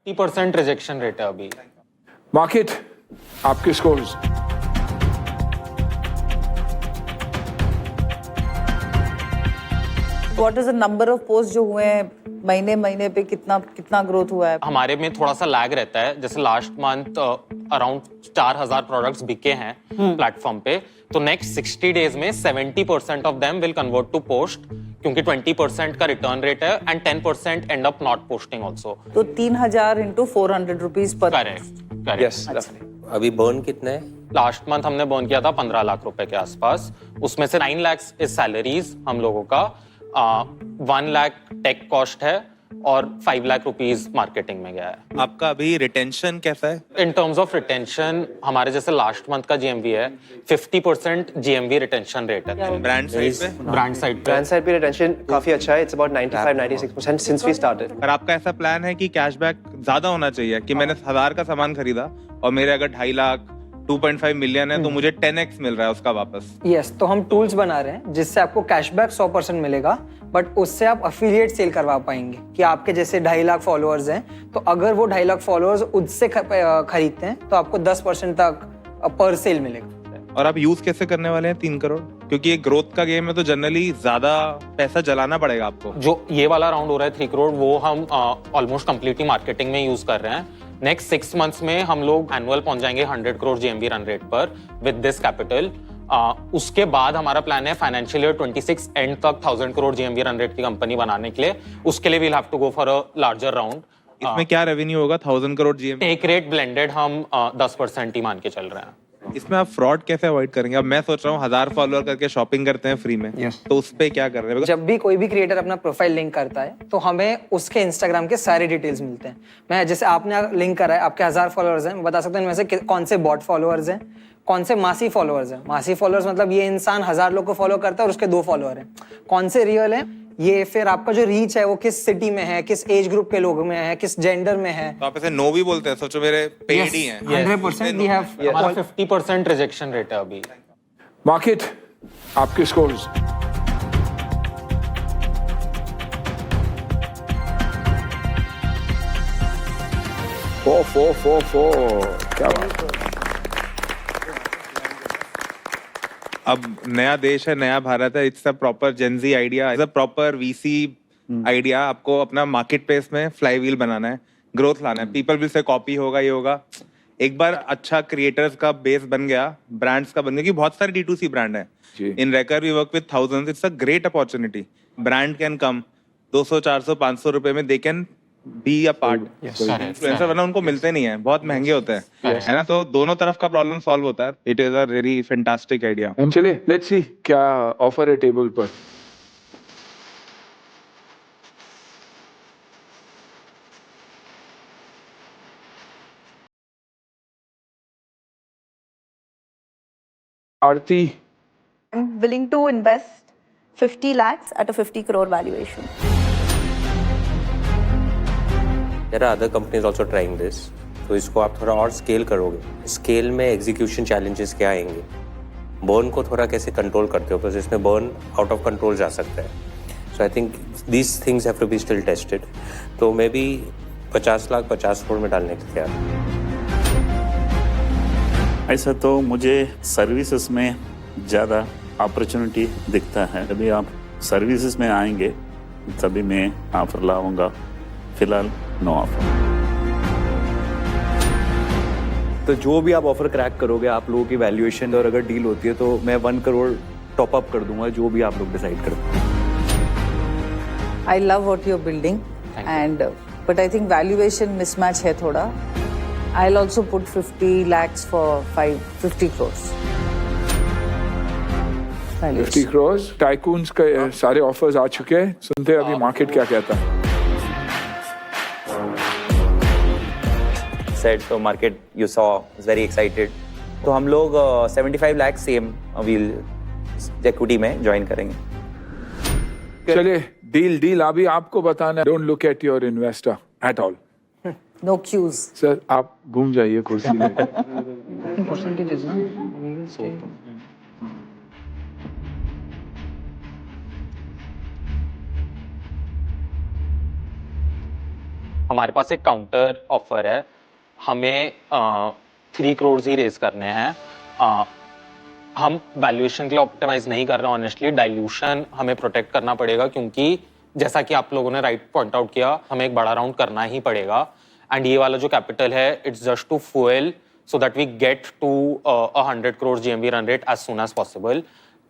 50% rejection rate है अभी। Market आपके scores. What is the number of post जो हुए हैं महीने महीने पे, कितना ग्रोथ हुआ है? हमारे में थोड़ा सा लैग रहता है, जैसे लास्ट मंथ अराउंड 4000 प्रोडक्ट्स बिके हैं प्लेटफॉर्म पे, तो नेक्स्ट 60 डेज में 70% of them will convert to post, क्योंकि 20% का रिटर्न रेट है and 10% and up not posting also. तो 3000 into 400 रुपीज पर। करेक्ट। यस। अभी बर्न कितना है? लास्ट मंथ हमने बर्न किया था 15 लाख रुपए के आसपास, उसमें से 9 लाख इज सैलरीज हम लोगों का, 1 लाख टेक कॉस्ट है और 5 लाख रुपीस मार्केटिंग में गया है। आपका अभी रिटेंशन कैसा है? इन टर्म्स ऑफ रिटेंशन हमारे जैसे लास्ट मंथ का जीएमवी है 50% जीएमवी रिटेंशन रेट है। ब्रांड साइड पे? ब्रांड साइड पे रिटेंशन काफी अच्छा है। It's about 95-96% since we started. पर आपका ऐसा प्लान है कि कैशबैक ज्यादा होना चाहिए कि मैंने 1000 का सामान खरीदा और मेरे अगर 2.5 लाख 2.5 मिलियन है तो मुझे 10x मिल रहा है उसका वापस। यस, तो हम टूल्स बना रहे हैं जिससे आपको कैशबैक 100% मिलेगा, बट उससे आप अफिलिएट सेल करवा पाएंगे कि आपके जैसे 2.5 लाख फॉलोअर्स हैं, तो अगर वो 2.5 लाख फॉलोअर्स उससे खरीदते हैं तो आपको 10% तक पर सेल मिलेगा। और आप यूज कैसे करने वाले हैं 3 करोड़? क्योंकि ये ग्रोथ का गेम है तो जनरली ज्यादा पैसा जलाना पड़ेगा आपको। जो ये वाला राउंड हो रहा है 3 करोड़, वो हम ऑलमोस्ट कंप्लीटली मार्केटिंग में यूज कर रहे हैं। नेक्स्ट 6 मंथ्स में हम लोग एनुअल पहुंच जाएंगे 100 करोड़ जीएमवी रन रेट पर विद दिस कैपिटल। उसके बाद हमारा प्लान है फाइनेंशियल ईयर 26 एंड तक 1000 करोड़ जीएमवी रन रेट की कंपनी बनाने के लिए। उसके लिए we'll have to go for a larger round. इसमें क्या रेवेन्यू होगा 1000 करोड़ जीएमवी? एक रेट ब्लेंडेड हम 10% ही मान के चल रहे हैं। इसमें आप फ्रॉड कैसे अवॉइड करेंगे? अब मैं सोच रहा हूँ 1000 फॉलोअर करके शॉपिंग करते हैं फ्री में, तो उस पे क्या कर रहे हैं? जब भी कोई भी क्रिएटर अपना प्रोफाइल लिंक करता है तो हमें उसके इंस्टाग्राम के सारे डिटेल्स मिलते हैं। मैं जैसे आपने लिंक करा है, आपके 1000 फॉलोअर्स हैं, मैं बता सकता हूँ इनमें से कौन से बॉट फॉलोअर्स हैं, कौन से मासी फॉलोअर्स हैं। मासी फॉलोअर्स मतलब ये इंसान 1000 लोग को फॉलो करता है और उसके 2 फॉलोअर हैं। कौन से रियल हैं, ये फिर आपका जो रीच है वो किस सिटी में है, किस एज ग्रुप के लोगों में है, किस जेंडर में है। तो आप ऐसे नो भी बोलते हैं? सोचो मेरे पेड ही हैं। 100% वी हैव। हमारा 50% रिजेक्शन रेट है अभी। मार्केट आपके स्कोर्स। फोर क्या बात है। अब नया देश है, नया भारत है। It's a proper Gen Z idea, it's a proper VC idea. आपको अपना मार्केट प्लेस में फ्लाईव्हील बनाना है, ग्रोथ लाना है। पीपल विल से कॉपी होगा, ये होगा। एक बार अच्छा क्रिएटर्स का बेस बन गया, ब्रांड्स का बन गया, कि बहुत सारे D2C ब्रांड है। इन रेकर we work with thousands. It's a great opportunity. Brand can come 200 400 500 रुपए में they can be a part influencer, वरना उनको मिलते नहीं है, बहुत महंगे होते हैं, है ना? तो दोनों तरफ का प्रॉब्लम सॉल्व होता है। It is a very fantastic idea. चलिए लेट्स सी क्या ऑफर है टेबल पर। आरती, I'm willing to invest 50 lakhs at a 50 crore valuation. There are other companies also trying this. तो इसको आप थोड़ा और स्केल करोगे। स्केल में एग्जीक्यूशन चैलेंजेस क्या आएंगे? बर्न को थोड़ा कैसे कंट्रोल करते हो? तो इसमें बर्न आउट ऑफ कंट्रोल जा सकता है। So I think these things have to be still tested. तो मे बी 50 लाख 50 करोड़ में डालने के तैयार। ऐसा तो मुझे सर्विसेज में ज़्यादा अपॉर्चुनिटी दिखता है। अभी आप सर्विसेज में आएंगे तभी मैं ऑफर लाऊंगा, फिलहाल नो ऑफर। तो जो भी आप ऑफर क्रैक करोगे, आप लोगों की वैल्यूएशन और अगर डील होती है तो मैं 1 करोड़ टॉप अप कर दूंगा, जो भी आप लोग डिसाइड करते हैं। I love what you're building, and but I think valuation mismatch है थोड़ा. I'll also put 50 lakhs for 50 crores. 50 crores tycoons के सारे ऑफर्स आ चुके हैं। सुनते हैं अभी मार्केट क्या कहता है। Said so market you saw is very excited. तो हम लोग 75 लाख सेम व्हील इक्विटी में ज्वाइन करेंगे। चलिए डील अभी आपको बताना है। Don't look at your investor at all. No cues. Sir आप घूम जाइए कुर्सी में। हमारे पास एक काउंटर ऑफर है, हमें 3 करोड़ ही रेज करने हैं। हम वैल्यूएशन के लिए ऑप्टिमाइज नहीं कर रहे, ऑनेस्टली डाइल्यूशन हमें प्रोटेक्ट करना पड़ेगा, क्योंकि जैसा कि आप लोगों ने राइट पॉइंट आउट किया, हमें एक बड़ा राउंड करना ही पड़ेगा। एंड ये वाला जो कैपिटल है, it's just to fuel so that we get to 100 crore GMV run rate as soon as possible.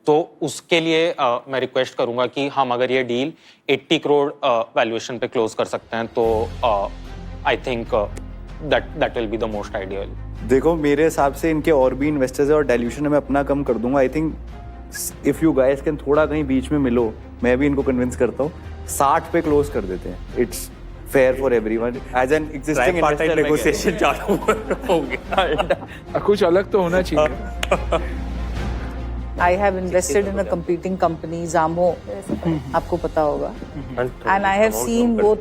तो उसके लिए मैं रिक्वेस्ट करूंगा कि हम अगर ये डील 80 करोड़ वैल्यूएशन पे क्लोज कर सकते हैं तो I think that will be the most ideal. देखो मेरे हिसाब से इनके और भी इन्वेस्टर्स है और डाइल्यूशन मैं अपना कम कर दूंगा। I think if you guys can थोड़ा कहीं बीच में मिलो, मैं भी इनको कन्विंस करता हूँ, 60 पे क्लोज कर देते हैं। It's fair for everyone as an existing investor. Negotiation चालू हो गया। कुछ अलग तो होना चाहिए। I have invested in a competing company, Zamho, आपको पता होगा। And I have seen वो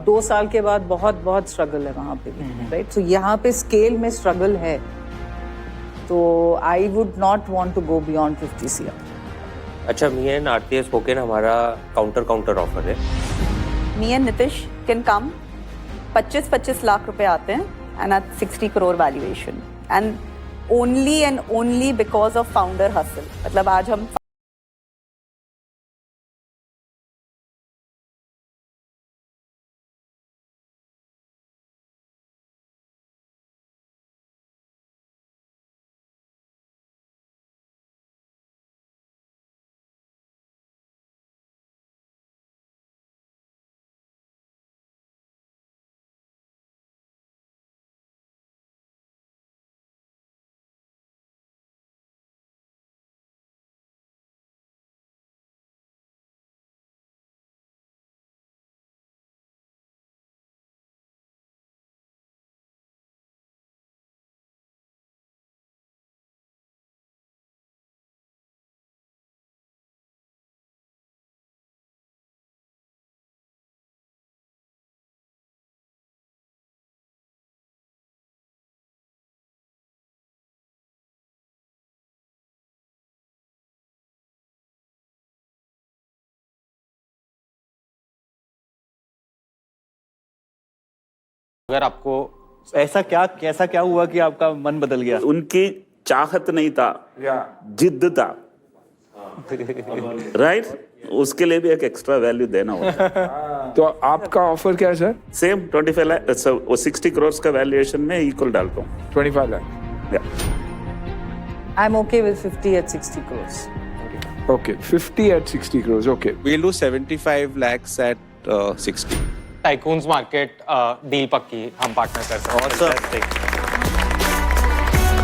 2 साल के बाद बहुत स्ट्रगल है वहाँ पे भी, राइट? So यहाँ पे स्केल में स्ट्रगल है, तो I would not want to go beyond 50 CR। अच्छा, me and Aarti have spoken, हमारा काउंटर ऑफर है। Me and Nitish can come, 25 lakh रुपए आते हैं and at 60 crore valuation and only because of founder hustle। मतलब आज हम अगर आपको ऐसा क्या हुआ कि आपका मन बदल गया? उनकी चाहत नहीं था, जिद्द था, राइट? उसके लिए भी एक एक्स्ट्रा वैल्यू देना होता है। तो आपका ऑफर क्या है सर? सेम 25 लाख, 60 करोड़ का वैल्यूएशन में इक्वल डालता हूँ। 25 lakh. I'm okay with 50 at 60 crores। Okay, 50 at 60 crores, okay। We'll do 75 lakhs at 60। Tycoons market deal पक्की, हम पार्टनर कर सकते हैं। Awesome।